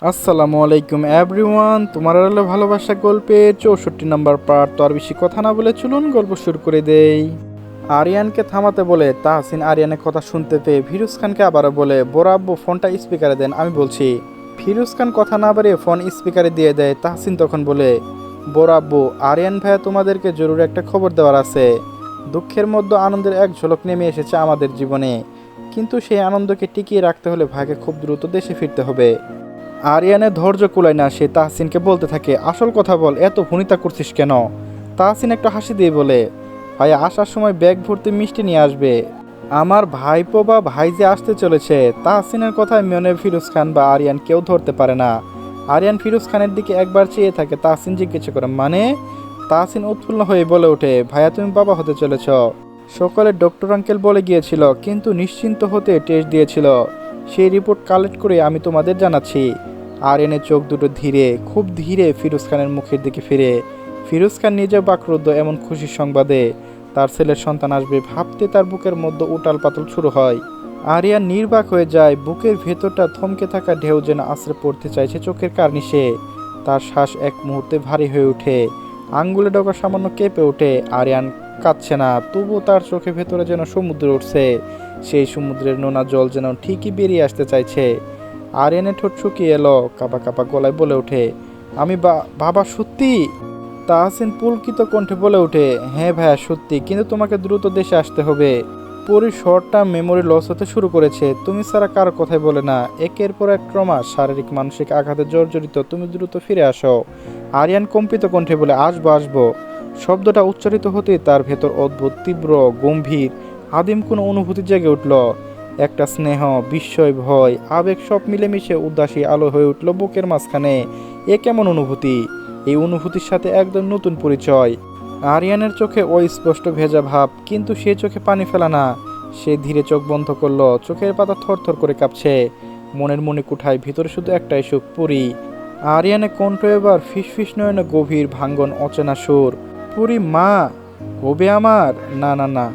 আসসালামু আলাইকুম এভরিওয়ান, তোমার হলো ভালোবাসা গল্পের 64 নম্বর পার্ট। তো আর বেশি কথা না বলে চলুন গল্প শুরু করে দেই। আরিয়ানকে থামাতে বলে তাহসিন আরিয়ানের কথা শুনতে পেয়ে ফিরোজ খানকে আবারও বলে, বড় আব্বু ফোনটা স্পিকারে দেন, আমি বলছি। ফিরোজ খান কথা না বাড়িয়ে ফোন স্পিকারে দিয়ে দেয়। তাহসিন তখন বলে, বড় আব্বু, আরিয়ান ভাইয়া তোমাদেরকে জরুরি একটা খবর দেওয়ার আছে। দুঃখের মধ্যে আনন্দের এক ঝলক নেমে এসেছে আমাদের জীবনে, কিন্তু সেই আনন্দকে টিকিয়ে রাখতে হলে ভাইকে খুব দ্রুত দেশে ফিরতে হবে। আরিয়ানের ধৈর্য কুলায় না, সে তাহসিনকে বলতে থাকে, আসল কথা বল, এত ভনিতা করছিস কেন? তাহসিন একটা হাসি দিয়ে বলে, ভাইয়া আসার সময় ব্যাগ ভর্তি মিষ্টি নিয়ে আসবে। আমার ভাইপো বা ভাই যে আসতে চলেছে। তাহসিনের কথায় মনে ফিরোজ খান বা আরিয়ান কেউ ধরতে পারে না। আরিয়ান ফিরোজ খানের দিকে একবার চেয়ে থাকে। তাহসিন জিজ্ঞেস করে, মানে? তাহসিন উৎফুল্ল হয়ে বলে ওঠে, ভাইয়া তুমি বাবা হতে চলেছ। সকালে ডক্টর আঙ্কেল বলে গিয়েছিল, কিন্তু নিশ্চিন্ত হতে টেস্ট দিয়েছিল। সেই রিপোর্ট কালেক্ট করে আমি তোমাদের জানাচ্ছি। আরিয়ানের চোখ দুটো ধীরে, খুব ধীরে ফিরোজ খানের মুখের দিকে ফিরে। ফিরোজ খান নিজেও বাকরুদ্ধ এমন খুশির সংবাদে। তার ছেলের সন্তান আসবে ভাবতে তার বুকের মধ্যে উটাল পাতল শুরু হয়। আরিয়ান নির্বাক হয়ে যায়। বুকের ভেতরটা থমকে থাকা ঢেউ যেন আশ্রে পড়তে চাইছে চোখের কার্নিশে। তার শ্বাস এক মুহূর্তে ভারী হয়ে ওঠে, আঙ্গুলে ডগা সামান্য কেঁপে ওঠে। আরিয়ান কাঁদছে না, তবুও তার চোখের ভেতরে যেন সমুদ্র উঠছে। সেই সমুদ্রের নোনা জল যেন ঠিকই বেরিয়ে আসতে চাইছে। আরিয়ানের ঠোঁট শুকিয়ে এলো, কাঁপা কাঁপা গলায় বলে ওঠে, আমি বাবা সত্যি? তাহসিন পুলকিত কণ্ঠে বলে ওঠে, হ্যাঁ ভাইয়া সত্যি, কিন্তু তোমাকে দ্রুত দেশে আসতে হবে। পরি শর্ট টার্ম মেমোরি লস হতে শুরু করেছে, তুমি ছাড়া কারো কথাই বলে না। একের পর এক ট্রমা, শারীরিক মানসিক আঘাতে জর্জরিত, তুমি দ্রুত ফিরে আসো। আরিয়ান কম্পিত কণ্ঠে বলে, আসবো আসবো। শব্দটা উচ্চারিত হতেই তার ভেতর অদ্ভুত তীব্র গম্ভীর আদিম কোনো অনুভূতি জেগে উঠল। একটা স্নেহ, বিস্ময়, ভয়, আবেগ সব মিলেমিশে উদাসী আলো হয়ে উঠল বুকের মাঝখানে। এ কেমন অনুভূতি? এই অনুভূতির সাথে একদম নতুন পরিচয়। আরিয়ানের চোখে ওই স্পষ্ট ভেজা ভাব, কিন্তু সে চোখে পানি ফেলা না। সে ধীরে চোখ বন্ধ করলো, চোখের পাতা থরথর করে কাঁপছে। মনের মণিকুঠায় ভিতরে শুধু একটাই সুখ, পুরী। আরিয়ানের কণ্ঠ এবার ফিসফিস নয়নে গভীর ভাঙ্গন, অচেনা সুর। পুরী মা হবে আমার? না না না,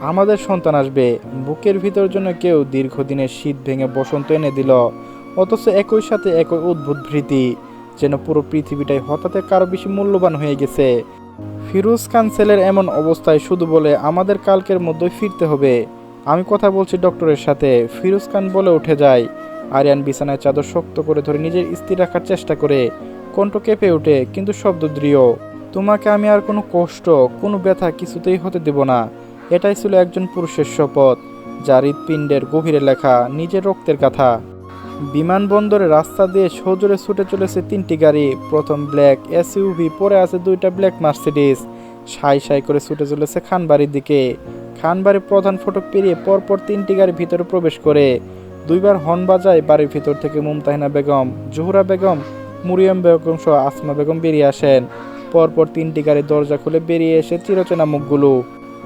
আমাদের সন্তান আসবে। বুকের ভিতর জন্য কেউ দীর্ঘদিনের শীত ভেঙে বসন্ত এনে দিল। অথচ একই সাথে একই অদ্ভুত ভীতি, যেন পুরো পৃথিবীটাই হঠাৎ কারো বেশি মূল্যবান হয়ে গেছে। ফিরোজ খান ছেলের এমন অবস্থায় শুধু বলে, আমাদের কালকের মধ্যেই ফিরতে হবে। আমি কথা বলছি ডক্টরের সাথে। ফিরোজ খান বলে উঠে যায়। আরিয়ান বিছানায় চাদর শক্ত করে ধরে নিজের স্থির রাখার চেষ্টা করে। কণ্ঠ কেঁপে ওঠে, কিন্তু শব্দ দৃঢ়। তোমাকে আমি আর কোনো কষ্ট, কোনো ব্যথা কিছুতেই হতে দেব না। এটাই ছিল একজন পুরুষের শপথ, যা হৃৎপিণ্ডের গভীরে লেখা, নিজের রক্তের কথা। বিমানবন্দরে রাস্তা দিয়ে সজোরে ছুটে চলেছে তিনটি গাড়ি। প্রথম ব্ল্যাক এসইউভি, পরে আছে দুইটা ব্ল্যাক মার্সিডিজ। সাই সাই করে ছুটে চলেছে খানবাড়ির দিকে। খানবাড়ির প্রধান ফটক পেরিয়ে পরপর তিনটি গাড়ি ভিতরে প্রবেশ করে। দুইবার হর্ন বাজায়। বাড়ির ভিতর থেকে মুমতাহিনা বেগম, জোহরা বেগম, মুরিয়াম বেগম সহ আসমা বেগম বেরিয়ে আসেন। পরপর তিনটি গাড়ির দরজা খুলে বেরিয়ে এসে চিরচেনা মুখগুলো।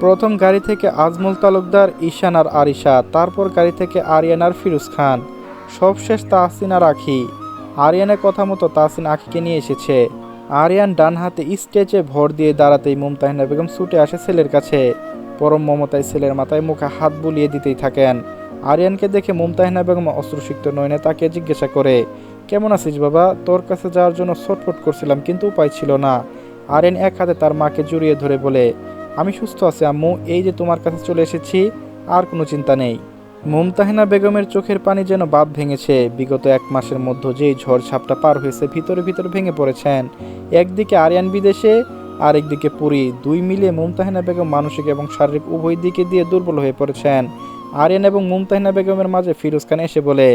প্রথম গাড়ি থেকে আজমল তালুকদার, ঈশান আর আরিশা। তারপর গাড়ি থেকে আরিয়ান আর ফিরোজ খান। সবশেষ তাহসিন আর আখি। আরিয়ানের কথা মতো তাহসিন আখিকে নিয়ে এসেছে। আরিয়ান ডান হাতে স্টেজে ভর দিয়ে দাঁড়াতেই মুমতাহিনা বেগম ছুটে আসে ছেলের কাছে। পরম মমতায় ছেলের মাথায় মুখে হাত বুলিয়ে দিতেই থাকেন। আরিয়ানকে দেখে মুমতাহিনা বেগম অশ্রুসিক্ত নয়নে তাকে জিজ্ঞাসা করে, কেমন আছিস বাবা? তোর কাছে যাওয়ার জন্য ছটফট করছিলাম, কিন্তু উপায় ছিল না। আরিয়ান এক হাতে তার মাকে জড়িয়ে ধরে বলে, আমি সুস্থ আছি আম্মু, এই যে তোমার কাছে চলে এসেছি, আর কোনো চিন্তা নেই। মুমতাহিনা বেগমের চোখের পানি যেন বাঁধ ভেঙেছে। বিগত এক মাসের মধ্যে যেই ঝড় ঝাপটা পার হয়েছে, ভিতরে ভিতরে ভেঙে পড়েছেন। একদিকে আরিয়ান বিদেশে, আরেকদিকে পুরী, দুই মিলিয়ে মুমতাহিনা বেগম মানসিক এবং শারীরিক উভয় দিকে দিয়ে দুর্বল হয়ে পড়েছেন। আরিয়ান এবং মুমতাহিনা বেগমের মাঝে ফিরোজ খান এসে বলে,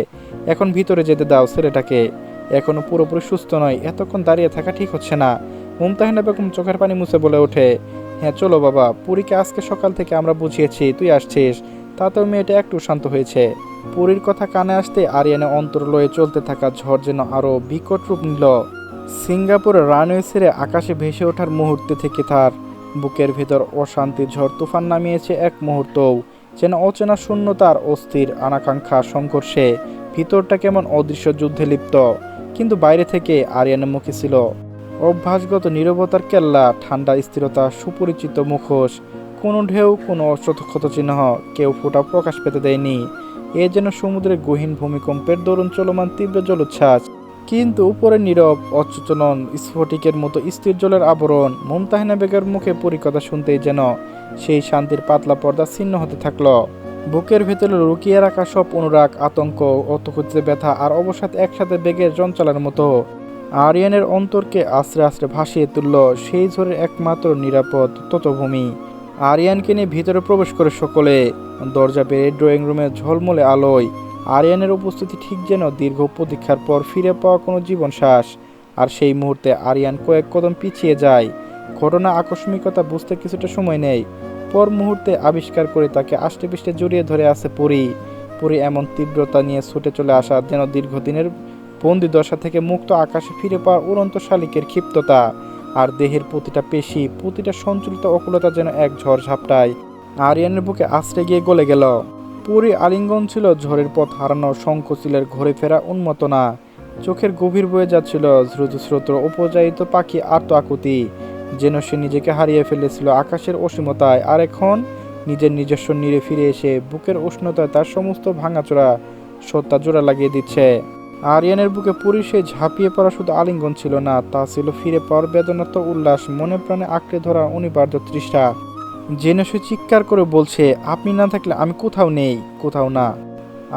এখন ভিতরে যেতে দাও ছেলেটাকে, এখনো পুরোপুরি সুস্থ নয়, এতক্ষণ দাঁড়িয়ে থাকা ঠিক হচ্ছে না। মুমতাহিনা বেগম চোখের পানি মুছে বলে ওঠে, হ্যাঁ চলো বাবা, পুরীকে আজকে সকাল থেকে আমরা বুঝিয়েছি তুই আসছিস, তাতেও মেয়েটা একটু শান্ত হয়েছে। পুরীর কথা কানে আসতে আরিয়ানে অন্তর্লয়ে চলতে থাকা ঝড় যেন আরও বিকট রূপ নিল। সিঙ্গাপুরের রানওয়ে ছেড়ে আকাশে ভেসে ওঠার মুহূর্তে থেকে তার বুকের ভেতর অশান্তির ঝড় তুফান নামিয়েছে এক মুহূর্তও। যেন অচেনা শূন্যতার অস্থির আনাকাঙ্ক্ষা সংঘর্ষে ভিতরটা কেমন অদৃশ্য যুদ্ধে লিপ্ত। কিন্তু বাইরে থেকে আরিয়ানের মুখে ছিল অভ্যাসগত নীরবতার কেল্লা, ঠান্ডা স্থিরতা, সুপরিচিত মুখোশ। কোনো ঢেউ, কোনো অক্ষত চিহ্ন, কেউ ফোঁটা প্রকাশ পেতে দেয়নি। এ যেন সমুদ্রের গহীন ভূমিকম্পের দরুন চলমান তীব্র জলোচ্ছ্বাস। কিন্তু উপরে নীরব অচেতন স্ফটিকের মতো স্থির জলের আবরণ। মুমতাহিনা বেগের মুখে পরী কথা শুনতেই যেন সেই শান্তির পাতলা পর্দা ছিন্ন হতে থাকলো। বুকের ভেতরে লুকিয়ে রাখা সব অনুরাগ, আতঙ্ক, অতকুতে ব্যথা আর অবসাদ একসাথে বেগের চঞ্চলার মতো আরিয়ানের অন্তরকে আস্তে আস্তে ভাসিয়ে তুলল সেই ঝড়ের একমাত্র নিরাপদ ততভূমি। আরিয়ানকে নিয়ে ভিতরে প্রবেশ করে সকলে। দরজা পেরিয়ে ড্রয়িং রুমে ঝলমলে আলোয় আরিয়ানের উপস্থিতি ঠিক যেন দীর্ঘ প্রতীক্ষার পর ফিরে পাওয়া কোনো জীবন শ্বাস। আর সেই মুহূর্তে আরিয়ান কয়েক কদম পিছিয়ে যায়। ঘটনা আকস্মিকতা বুঝতে কিছুটা সময় নেই, পর মুহূর্তে আবিষ্কার করে তাকে আষ্টেপৃষ্টে জড়িয়ে ধরে আছে পরী। পরী এমন তীব্রতা নিয়ে ছুটে চলে আসা যেন দীর্ঘদিনের বন্দি দশা থেকে মুক্ত আকাশে ফিরে পাওয়া উড়ন্ত শালিকের ক্ষিপ্ততা। আর দেহের প্রতিটা পেশি, প্রতিটা সঞ্চালিত অকুলতা যেন এক ঝড় ঝাপটায় আরিয়ানের বুকে আশ্রে গিয়ে গলে গেল। পরী আলিঙ্গন ছিল ঝড়ের পথ হারানো শঙ্খচিলের ঘরে ফেরা উন্মতনা। চোখের গভীর বয়ে যাচ্ছিল দ্রুতস্রোত উপজায়িত পাখি আর্ত আকুতি, যেন সে নিজেকে হারিয়ে ফেলেছিল আকাশের অসীমতায়। আর এখন নিজের নিজস্ব নীড়ে ফিরে এসে বুকের উষ্ণতায় তার সমস্ত ভাঙাচোরা সত্তা জোড়া লাগিয়ে দিচ্ছে। আরিয়ানের বুকে পরী সেই ঝাঁপিয়ে পড়া শুধু আলিঙ্গন ছিল না, তা ছিল ফিরে পাওয়ার বেদনাত্মক উল্লাস, মনে প্রাণে আঁকড়ে ধরা অনিবার্য তৃষ্ণা। যেন সে চিৎকার করে বলছে, আপনি না থাকলে আমি কোথাও নেই, কোথাও না।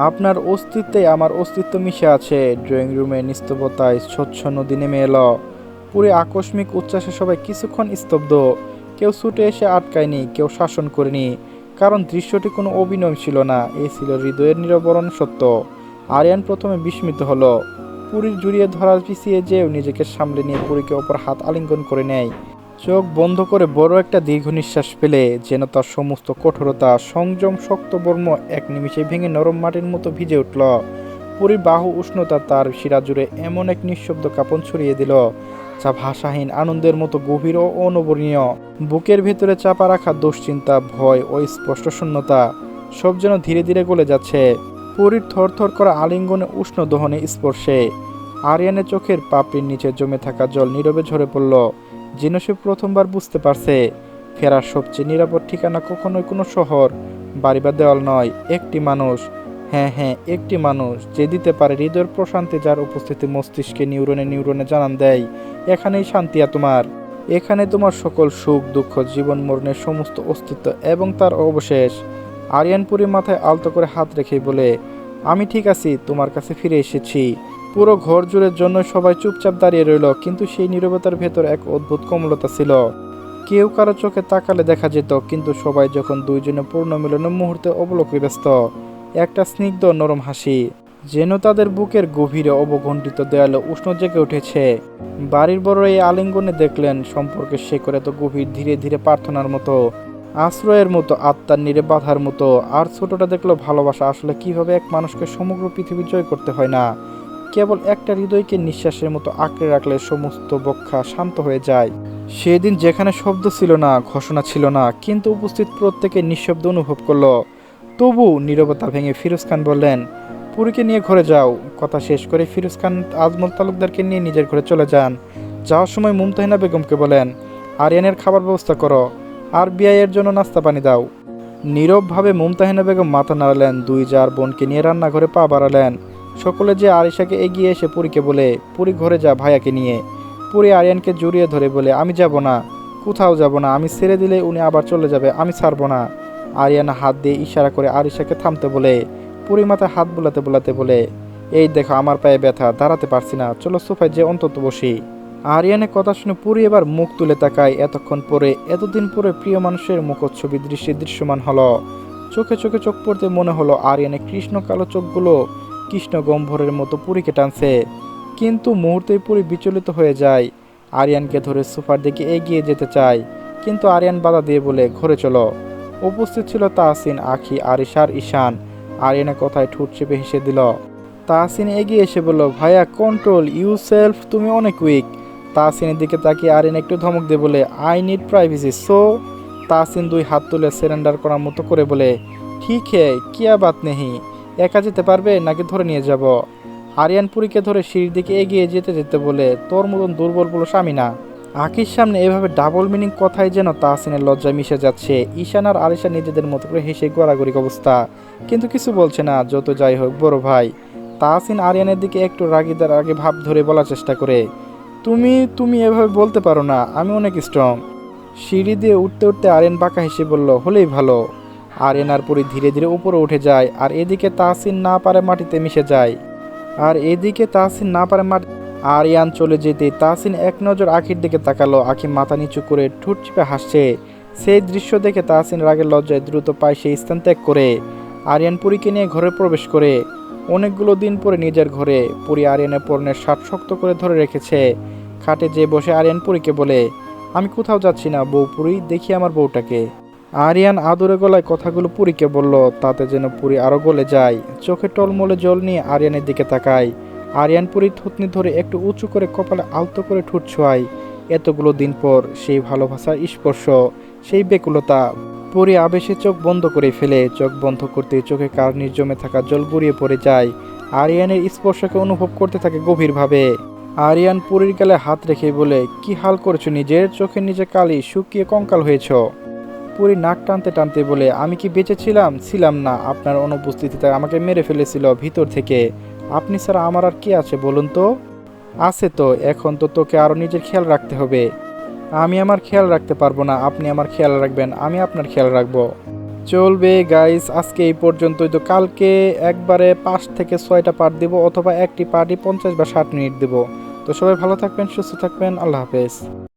আপনার অস্তিত্বে আমার অস্তিত্ব মিশে আছে। ড্রয়িং রুমে নিস্তব্ধতায় স্বচ্ছ নদী নেমে এলো। পুরো আকস্মিক উচ্ছ্বাসে সবাই কিছুক্ষণ স্তব্ধ। কেউ ছুটে এসে আটকায়নি, কেউ শাসন করেনি, কারণ দৃশ্যটি কোনো অভিনয় ছিল না, এ ছিল হৃদয়ের নিরবরণ সত্য। আরিয়ান প্রথমে বিস্মিত হলো। পুরীর জড়িয়ে ধরা পিছিয়ে যেও নিজেকে সামলে নিয়ে পুরীকে অপর হাত আলিঙ্গন করে নেয়। চোখ বন্ধ করে বড় একটা দীর্ঘ নিঃশ্বাস ফেলে যেন তার সমস্ত কঠোরতা, সংযম, শক্ত বর্ম এক নিমিষে ভেঙে নরম মাটির মতো ভিজে উঠল। পুরীর বাহু উষ্ণতা তার শিরা জুড়ে এমন এক নিঃশব্দ কাঁপন ছড়িয়ে দিল, যা ভাষাহীন আনন্দের মতো গভীর ও অনবরণীয়। বুকের ভেতরে চাপা রাখা দুশ্চিন্তা, ভয় ও স্পষ্ট শূন্যতা সব যেন ধীরে ধীরে গলে যাচ্ছে পুরীর থরথর করা আলিঙ্গনে, উষ্ণ দহনে, স্পর্শে। আরিয়ানের চোখের পাপড়ির নিচে জমে থাকা জল নীরবে ঝরে পড়ল, যেন সে প্রথমবার বুঝতে পারছে ফেরার সবচেয়ে নিরাপদ ঠিকানা কখনোই কোনো শহর, বাড়ি বা দেওয়াল নয়, একটি মানুষ। হ্যাঁ হ্যাঁ, একটি মানুষ যে দিতে পারে হৃদয়ের প্রশান্তি, যার উপস্থিতি মস্তিষ্কে নিউরনে নিউরনে জানান দেয় এখানেই শান্তি তোমার, এখানে তোমার সকল সুখ দুঃখ, জীবন মরণের সমস্ত অস্তিত্ব এবং তার অবশেষ। আরিয়ান পুরী মাথায় আলতো করে হাত রেখেই বলে, আমি ঠিক আছি, তোমার কাছে ফিরে এসেছি। পুরো ঘর জুড়ের জন্য সবাই চুপচাপ দাঁড়িয়ে রইল, কিন্তু সেই নীরবতার ভেতর এক অদ্ভুত কোমলতা ছিল। কেউ কারো চোখে তাকালে দেখা যেত, কিন্তু সবাই যখন দুইজনে পূর্ণ মিলনের মুহূর্তে অবলোকে ব্যস্ত, একটা স্নিগ্ধ নরম হাসি যেন তাদের বুকের গভীরে অবগণ্ডিত দেয়ালে উষ্ণ জেগে উঠেছে। বাড়ির বড় এই আলিঙ্গনে দেখলেন সম্পর্কের শেকড় এত গভীর, ধীরে ধীরে প্রার্থনার মতো, আশ্রয়ের মতো, আত্মার নিরে বাঁধার মতো। আর ছোটটা দেখলো ভালোবাসা আসলে কিভাবে এক মানুষকে সমগ্র পৃথিবী জয় করতে হয় না, কেবল একটা হৃদয়কে নিঃশ্বাসের মতো আঁকড়ে রাখলে সমস্ত বক্ষা শান্ত হয়ে যায়। সেদিন যেখানে শব্দ ছিল না, ঘোষণা ছিল না, কিন্তু উপস্থিত প্রত্যেকে নিঃশব্দ অনুভব করলো। তবু নীরবতা ভেঙে ফিরোজ খান বললেন, পুরীকে নিয়ে ঘরে যাও। কথা শেষ করে ফিরোজ খান আজমল তালুকদারকে নিয়ে নিজের ঘরে চলে যান। যাওয়ার সময় মুমতাহিনা বেগমকে বলেন, আরিয়ানের খাবার ব্যবস্থা করো, আর বিআইয়ের জন্য নাস্তা পানি দাও। নীরবভাবে মুমতাহিনা বেগম মাথা নাড়ালেন, দুই জার বোনকে নিয়ে রান্নাঘরে পা বাড়ালেন। সকলে যে আরিশাকে এগিয়ে এসে পুরীকে বলে, পুরী ঘরে যা ভাইয়াকে নিয়ে। পুরী আরিয়ানকে জড়িয়ে ধরে বলে, আমি যাব না, কোথাও যাব না, আমি ছেড়ে দিলে উনি আবার চলে যাবে, আমি ছাড়বো না। আরিয়ানা হাত দিয়ে ইশারা করে আরিশাকে থামতে বলে, পুরী মাথায় হাত বোলাতে বোলাতে বলে, এই দেখো আমার পায়ে ব্যথা, দাঁড়াতে পারছি না, চলো সোফায় যে অন্তত বসি। আরিয়ানের কথা শুনে পুরী এবার মুখ তুলে তাকায়। এতক্ষণ পরে, এতদিন পরে প্রিয় মানুষের মুখচ্ছবি দৃশ্যমান হলো। চোখে চোখে চোখ পড়তে মনে হলো আরিয়ানের কৃষ্ণ কালো চোখগুলো কৃষ্ণ গম্ভরের মতো পুরীকে টানছে। কিন্তু মুহূর্তেই পুরী বিচলিত হয়ে যায়। আরিয়ানকে ধরে সোফার দিকে এগিয়ে যেতে চায়, কিন্তু আরিয়ান বাধা দিয়ে বলে, ঘরে চলো। উপস্থিত ছিল তাহসিন, আখি, আরিশার, ঈশান। আরিয়ানের কথায় ঠোঁট চেপে হেসে দিল। তাহসিন এগিয়ে এসে বলল, ভাইয়া কন্ট্রোল ইউ সেলফ, তুমি অনেক উইক। তাহসিনের দিকে তাকিয়ে আরিয়ান একটু ধমক দিয়ে বলে, I need privacy. So Tahsin দুই হাত তুলে সারেন্ডার করার মতো করে বলে, ঠিক হে, কিয়া বাত নেহি, একা যেতে পারবে নাকি ধরে নিয়ে যাব। আরিয়ান পুরীকে ধরে সিঁড়ির দিকে এগিয়ে যেতে যেতে বলে, তোর মতন দুর্বল বলো স্বামী না। আখির সামনে এভাবে ডাবল মিনিং কথাই যেন তাহসিনের লজ্জায় মিশে যাচ্ছে। ঈশান আর আরিশা নিজেদের মতো করে হেসে গড়াগড়ি অবস্থা, কিন্তু কিছু বলছে না। যত যাই হোক বড় ভাই, তাহসিন আরিয়ানের দিকে একটু রাগীদার আগে ভাব ধরে বলার চেষ্টা করে, তুমি তুমি এভাবে বলতে পারো না, আমি অনেক স্ট্রং। সিঁড়ি দিয়ে উঠতে উঠতে আরিয়ান বাঁকা হেসে বলল, হলেই ভালো। আরিয়ান আর পরি ধীরে ধীরে উপরে উঠে যায়, আর এদিকে তাহসিন না পারে মাটিতে মিশে যায়। আরিয়ান চলে যেতেই তাহসিন এক নজর আখির দিকে তাকালো। আখি মাথা নিচু করে ঠোঁট চিপে হাসছে। সেই দৃশ্য দেখে তাহসিন রাগের লজ্জায় দ্রুত পায়ে সেই স্থান ত্যাগ করে আরিয়ান পুরীকে নিয়ে ঘরে প্রবেশ করে। অনেকগুলো দিন পরে নিজের ঘরে পুরী আরিয়ানের পরনের শার্ট শক্ত করে ধরে রেখেছে। খাটে যেয়ে বসে আরিয়ান পুরীকে বলে, আমি কোথাও যাচ্ছি না বউ পুরী, দেখি আমার বউটাকে। আরিয়ান আদুরে গলায় কথাগুলো পুরীকে বলল, তাতে যেন পুরী আরো গলে যায়। চোখে টলমলে জল নিয়ে আরিয়ানের দিকে তাকায়। আরিয়ান পুরী থুতনি ধরে একটু উঁচু করে কপালে আলতো করে ঠোঁট ছোঁয়ায়। এতগুলো দিন পর সেই ভালোবাসার স্পর্শ, সেই বেকুলতা। পুরী আবেশে চোখ বন্ধ করে ফেলে। চোখ বন্ধ করতে চোখে কার্নির জমে থাকা জল গড়িয়ে পড়ে যায়। আরিয়ানের স্পর্শকে অনুভব করতে থাকে গভীরভাবে। আরিয়ান পুরীর গালে হাত রেখে বলে, কি হাল করেছো নিজের, চোখের নিচে কালি শুকিয়ে কঙ্কাল হয়েছ। পুরী নাক টানতে টানতে বলে, আমি কি বেঁচে ছিলাম না, আপনার অনুপস্থিতিতে আমাকে মেরে ফেলেছিল ভিতর থেকে। আপনি ছাড়া আমার আর কে আছে বলুন তো? আছে তো, এখন তো তোকে আরও নিজের খেয়াল রাখতে হবে। আমি আমার খেয়াল রাখতে পারবো না, আপনি আমার খেয়াল রাখবেন, আমি আপনার খেয়াল রাখবো। চলবে গাইস, আজকে এই পর্যন্তই। তো কালকে একবারে 5 থেকে 6টা পার্ট দেবো, অথবা একটি পার্টই 50 বা 60 মিনিট দেবো। তো সবাই ভালো থাকবেন, সুস্থ থাকবেন, আল্লাহ হাফেজ।